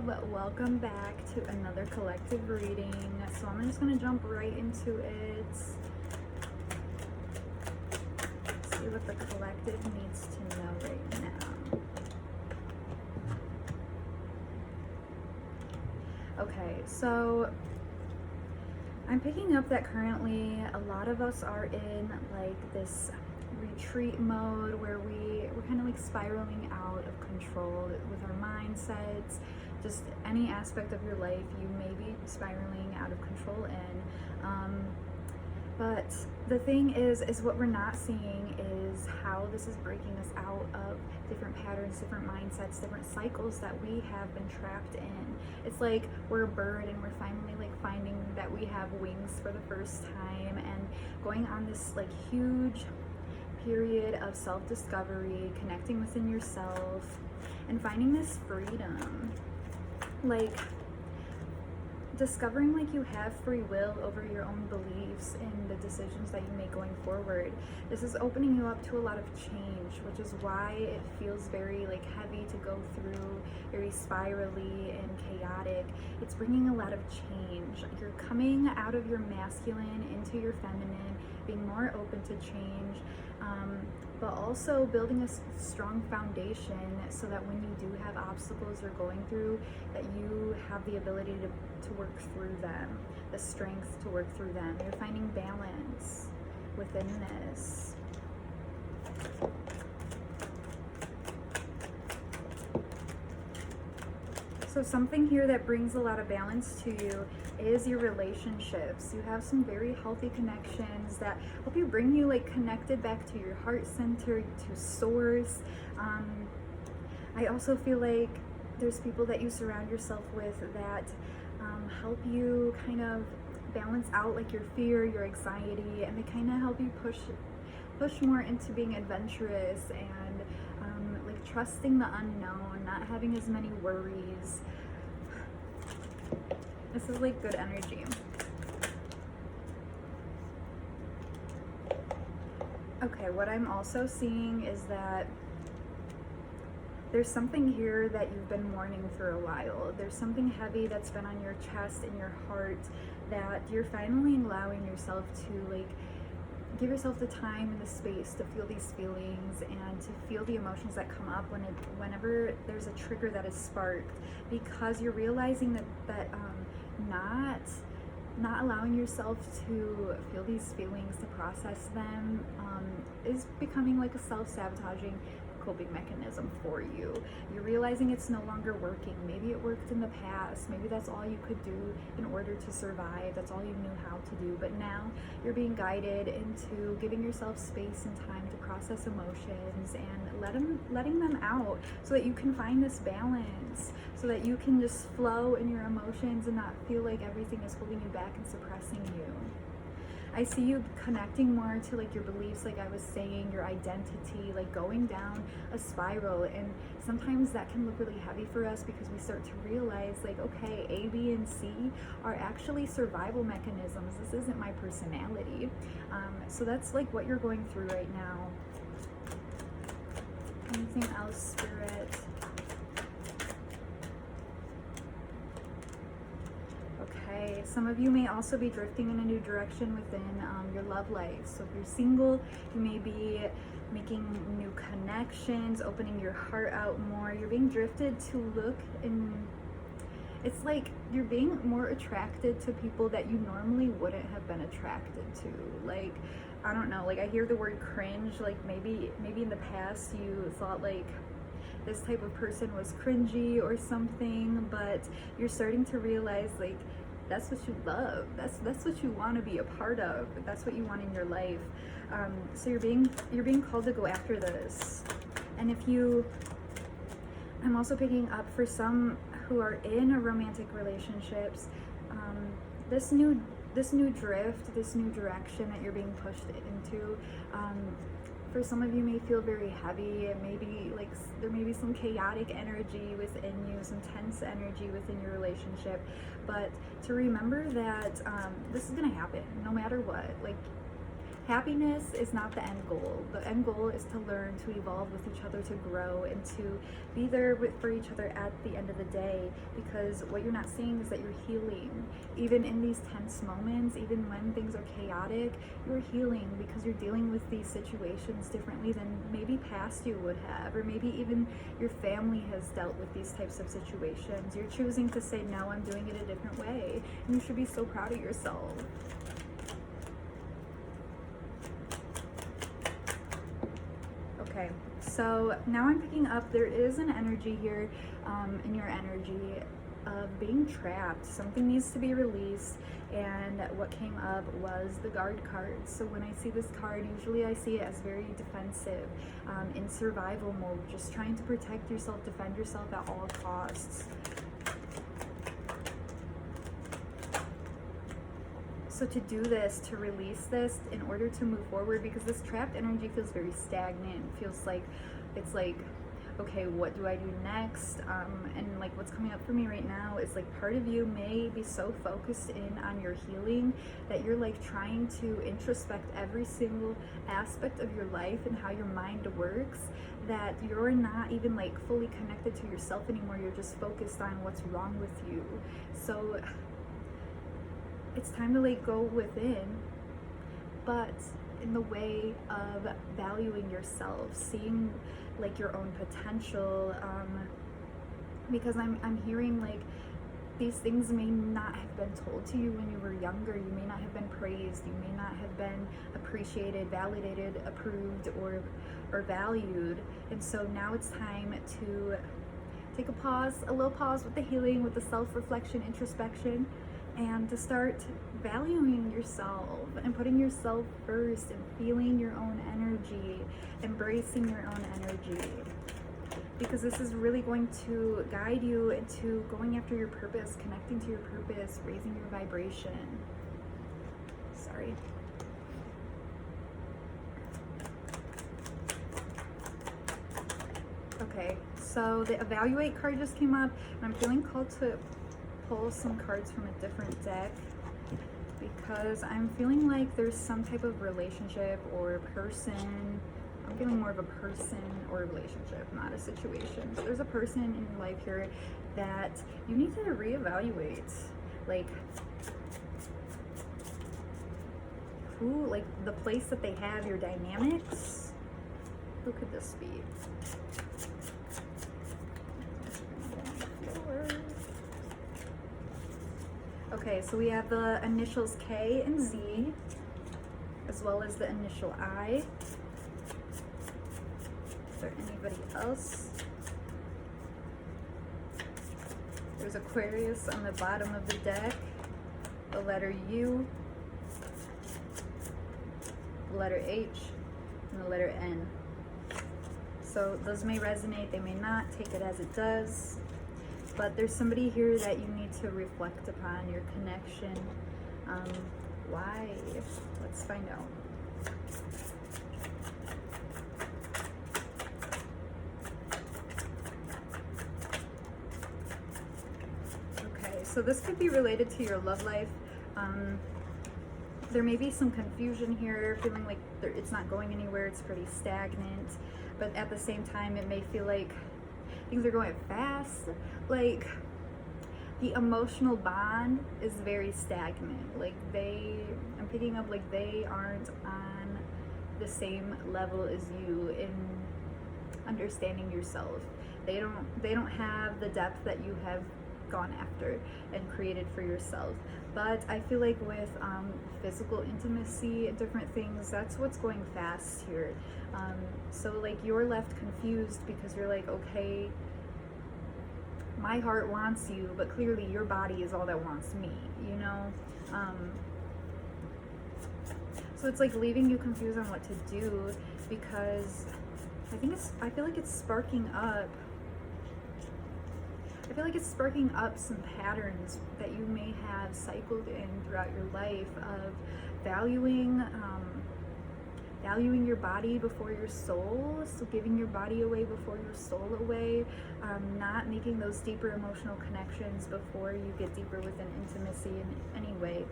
Welcome back to another collective reading. So I'm just going to jump right into it. See what the collective needs to know right now. Okay, so I'm picking up that currently a lot of us are in like this retreat mode where we're kind of like spiraling out of control with our mindsets. Just any aspect of your life you may be spiraling out of control in. But the thing is what we're not seeing is how this is breaking us out of different patterns, different mindsets, different cycles that we have been trapped in. It's like we're a bird and we're finally like finding that we have wings for the first time and going on this like huge period of self-discovery, connecting within yourself and finding this freedom. Like discovering like you have free will over your own beliefs and the decisions that you make going forward. This is opening you up to a lot of change, which is why it feels very like heavy to go through, very spirally and chaotic. It's bringing a lot of change. You're coming out of your masculine into your feminine, being more open to change, but also building a strong foundation so that when you do have obstacles you're going through, that you have the ability to work through them, the strength to work through them. You're finding balance within this. So something here that brings a lot of balance to you is your relationships. You have some very healthy connections that help you bring you like connected back to your heart center, to source. I also feel like there's people that you surround yourself with that help you kind of balance out like your fear, your anxiety, and they kind of help you push more into being adventurous and like trusting the unknown, not having as many worries. This is like good energy. Okay, what I'm also seeing is that there's something here that you've been mourning for a while. There's something heavy that's been on your chest and your heart that you're finally allowing yourself to like give yourself the time and the space to feel these feelings and to feel the emotions that come up whenever there's a trigger that is sparked, because you're realizing that not allowing yourself to feel these feelings, to process them, is becoming like a self-sabotaging coping mechanism for you. You're realizing it's no longer working. Maybe it worked in the past. Maybe that's all you could do in order to survive. That's all you knew how to do. But now you're being guided into giving yourself space and time to process emotions and letting them out so that you can find this balance, so that you can just flow in your emotions and not feel like everything is holding you back and suppressing you. I see you connecting more to like your beliefs, like I was saying, your identity, like going down a spiral. And sometimes that can look really heavy for us because we start to realize like, okay, A, B, and C are actually survival mechanisms. This isn't my personality. So that's like what you're going through right now. Anything else, Spirit? Okay, some of you may also be drifting in a new direction within your love life. So if you're single, you may be making new connections, opening your heart out more. You're being drifted to look in, it's like you're being more attracted to people that you normally wouldn't have been attracted to. Like, I don't know, like I hear the word cringe, like maybe in the past you thought like this type of person was cringy or something, but you're starting to realize like that's what you love, that's what you want to be a part of, that's what you want in your life. So you're being called to go after this. And I'm also picking up for some who are in romantic relationships, this new drift, this new direction that you're being pushed into, for some of you may feel very heavy. It may be like there may be some chaotic energy within you, some tense energy within your relationship, but to remember that this is gonna happen no matter what. Like happiness is not the end goal. The end goal is to learn, to evolve with each other, to grow, and to be there for each other at the end of the day. Because what you're not seeing is that you're healing. Even in these tense moments, even when things are chaotic, you're healing because you're dealing with these situations differently than maybe past you would have, or maybe even your family has dealt with these types of situations. You're choosing to say, no, I'm doing it a different way. And you should be so proud of yourself. Okay, so now I'm picking up, there is an energy here in your energy of being trapped. Something needs to be released, and what came up was the Guard card. So when I see this card, usually I see it as very defensive, in survival mode, just trying to protect yourself, defend yourself at all costs. So to do this, to release this, in order to move forward, because this trapped energy feels very stagnant. It feels like, it's like, okay, what do I do next? And like what's coming up for me right now is like part of you may be so focused in on your healing that you're like trying to introspect every single aspect of your life and how your mind works, that you're not even like fully connected to yourself anymore. You're just focused on what's wrong with you. So it's time to like go within, but in the way of valuing yourself, seeing like your own potential, because I'm hearing like these things may not have been told to you when you were younger. You may not have been praised, you may not have been appreciated, validated, approved, or valued. And so now it's time to take a little pause with the healing, with the self-reflection, introspection, and to start valuing yourself and putting yourself first and feeling your own energy, embracing your own energy. Because this is really going to guide you into going after your purpose, connecting to your purpose, raising your vibration. Sorry. Okay, so the Evaluate card just came up, and I'm feeling called to pull some cards from a different deck, because I'm feeling like there's some type of relationship or person. I'm feeling more of a person or a relationship, not a situation. But there's a person in your life here that you need to reevaluate. Like, who, like the place that they have, your dynamics. Who could this be? Okay, so we have the initials K and Z, as well as the initial I. Is there anybody else? There's Aquarius on the bottom of the deck, the letter U, the letter H, and the letter N. So those may resonate, they may not. Take it as it does. But there's somebody here that you need to reflect upon, your connection. Why? Let's find out. Okay, so this could be related to your love life. There may be some confusion here, feeling like it's not going anywhere, it's pretty stagnant. But at the same time, it may feel like things are going fast. Like the emotional bond is very stagnant. Like I'm picking up like they aren't on the same level as you in understanding yourself. They don't have the depth that you have gone after and created for yourself. But I feel like with physical intimacy and different things, that's what's going fast here. So like you're left confused because you're like, okay, my heart wants you, but clearly your body is all that wants me, you know? So it's like leaving you confused on what to do, because I feel like it's sparking up. I feel like it's sparking up some patterns that you may have cycled in throughout your life of valuing valuing your body before your soul, so giving your body away before your soul away, not making those deeper emotional connections before you get deeper within intimacy in any way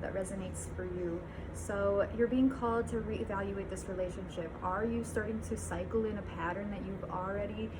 that resonates for you. So you're being called to reevaluate this relationship. Are you starting to cycle in a pattern that you've already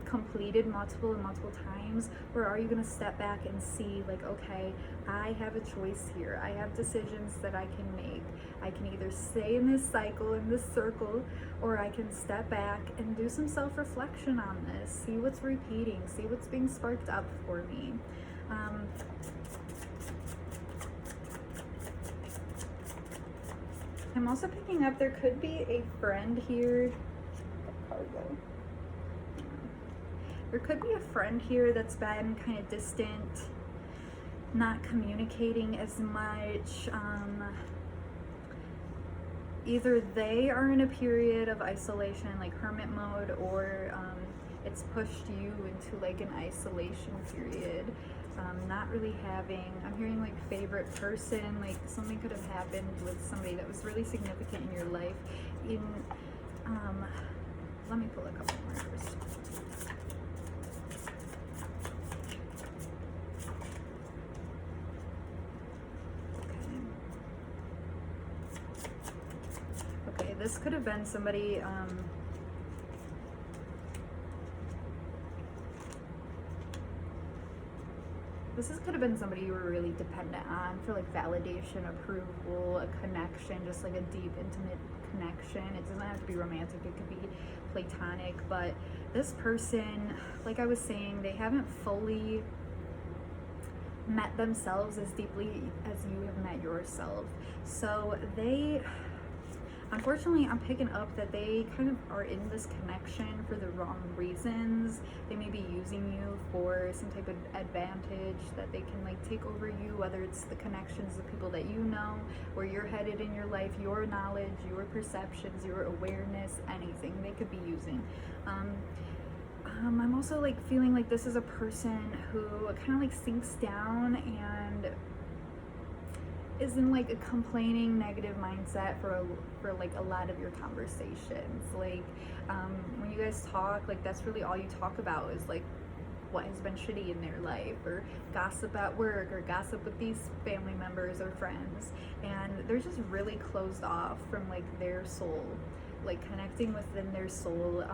completed multiple times, or are you going to step back and see like, okay, I have a choice here, I have decisions that I can make. I can either stay in this cycle, in this circle, or I can step back and do some self-reflection on this, see what's repeating, see what's being sparked up for me. I'm also picking up there could be a friend here. There could be a friend here that's been kind of distant, not communicating as much. Either they are in a period of isolation, like hermit mode, or it's pushed you into like an isolation period. Not really having, I'm hearing like favorite person, like something could have happened with somebody that was really significant in your life. Let me pull a couple more first. Okay, this could have been somebody, could have been somebody you were really dependent on for like validation, approval, a connection, just like a deep, intimate connection. It doesn't have to be romantic, it could be platonic, but this person, like I was saying, they haven't fully met themselves as deeply as you have met yourself. So they, unfortunately, I'm picking up that they kind of are in this connection for the wrong reasons. They may be using you for some type of advantage that they can like take over you, whether it's the connections of people that you know, where you're headed in your life, your knowledge, your perceptions, your awareness, anything they could be using. I'm also like feeling like this is a person who kind of like sinks down and is in like a complaining, negative mindset for like a lot of your conversations. Like when you guys talk, like that's really all you talk about is like what has been shitty in their life, or gossip at work, or gossip with these family members or friends, and they're just really closed off from like their soul, like connecting within their soul.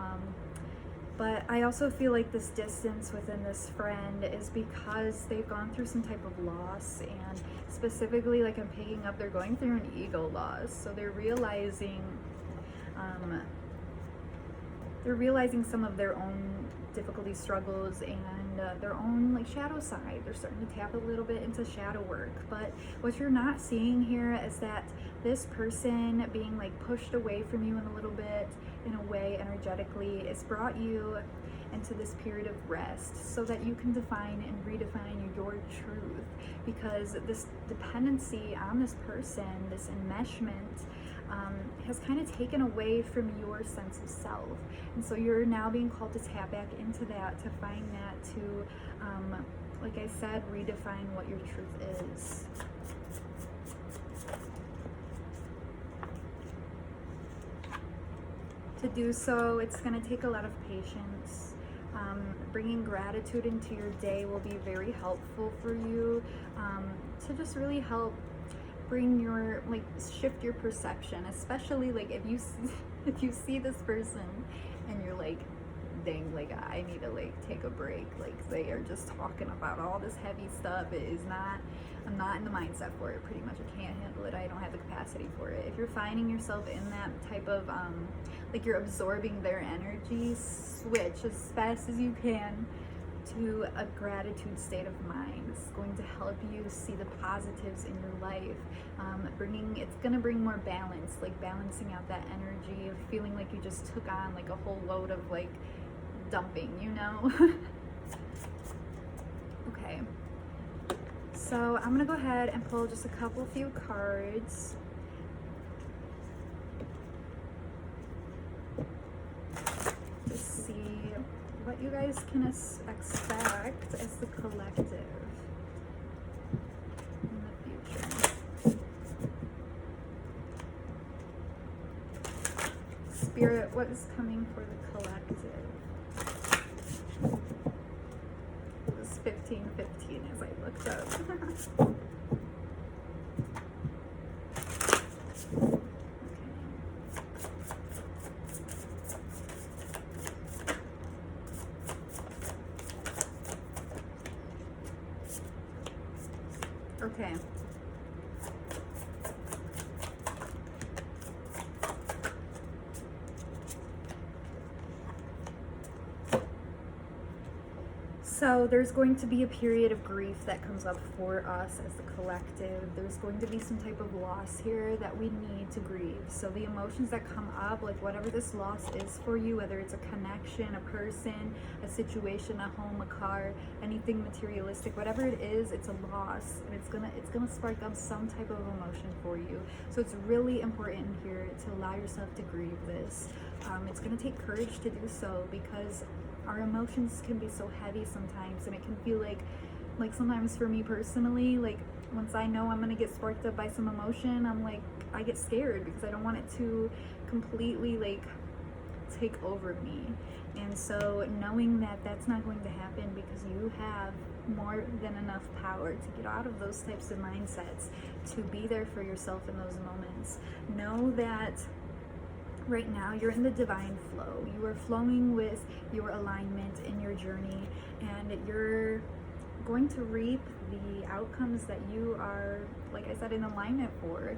But I also feel like this distance within this friend is because they've gone through some type of loss, and specifically, like I'm picking up, they're going through an ego loss. So they're realizing some of their own difficulties, struggles, and their own like shadow side. They're starting to tap a little bit into shadow work. But what you're not seeing here is that this person being like pushed away from you in a little bit, in a way, energetically, it's brought you into this period of rest so that you can define and redefine your truth, because this dependency on this person, this enmeshment, has kind of taken away from your sense of self. And so you're now being called to tap back into that, to find that, to like I said, redefine what your truth is. To do so, it's going to take a lot of patience. Bringing gratitude into your day will be very helpful for you, to just really help bring your, like, shift your perception, especially like if you see this person and you're like, dang, like I need to like take a break, like they are just talking about all this heavy stuff. It is not, I'm not in the mindset for it, pretty much. I can't handle it, I don't have the capacity for it. If you're finding yourself in that type of like you're absorbing their energy, switch as fast as you can to a gratitude state of mind. It's going to help you see the positives in your life. It's gonna bring more balance, like balancing out that energy of feeling like you just took on like a whole load of like dumping, you know? Okay, so I'm gonna go ahead and pull just a few cards. To see what you guys can expect as the collective in the future. Spirit, what is coming for the collective? It was 1515 as I looked up. Okay. So there's going to be a period of grief that comes up for us as the collective. There's going to be some type of loss here that we need to grieve. So the emotions that come up, like whatever this loss is for you, whether it's a connection, a person, a situation, a home, a car, anything materialistic, whatever it is, it's a loss, and it's gonna spark up some type of emotion for you. So it's really important here to allow yourself to grieve this. It's gonna take courage to do so, because our emotions can be so heavy sometimes, and it can feel like sometimes for me personally, like once I know I'm gonna get sparked up by some emotion, I'm like, I get scared because I don't want it to completely like take over me. And so knowing that that's not going to happen, because you have more than enough power to get out of those types of mindsets, to be there for yourself in those moments. Know that right now you're in the divine flow. You are flowing with your alignment in your journey, and you're going to reap the outcomes that you are, like I said, in alignment for,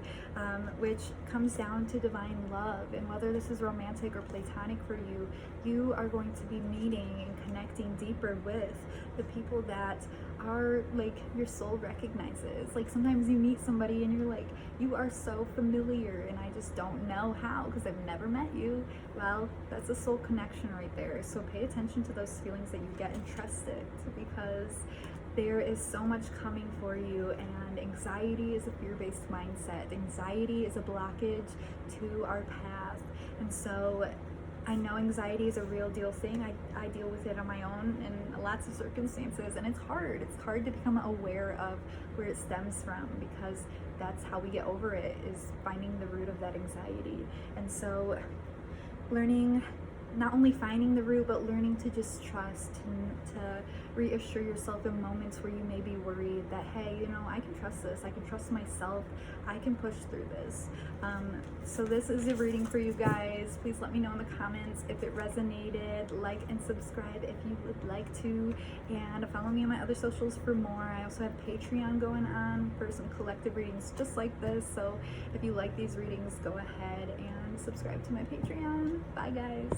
which comes down to divine love. And whether this is romantic or platonic for you, you are going to be meeting and connecting deeper with the people that are like your soul recognizes. Like sometimes you meet somebody and you're like, you are so familiar and I just don't know how because I've never met you. Well, that's a soul connection right there. So pay attention to those feelings that you get and trust it, because there is so much coming for you. And anxiety is a fear-based mindset. Anxiety is a blockage to our path. And so I know anxiety is a real deal thing. I deal with it on my own in lots of circumstances, and it's hard. It's hard to become aware of where it stems from, because that's how we get over it, is finding the root of that anxiety. And so learning, not only finding the root, but learning to just trust, and to reassure yourself in moments where you may be worried that, hey, you know, I can trust this, I can trust myself, I can push through this. So this is a reading for you guys. Please let me know in the comments if it resonated. Like and subscribe if you would like to, and follow me on my other socials for more. I also have Patreon going on for some collective readings just like this. So if you like these readings, go ahead and subscribe to my Patreon. Bye guys.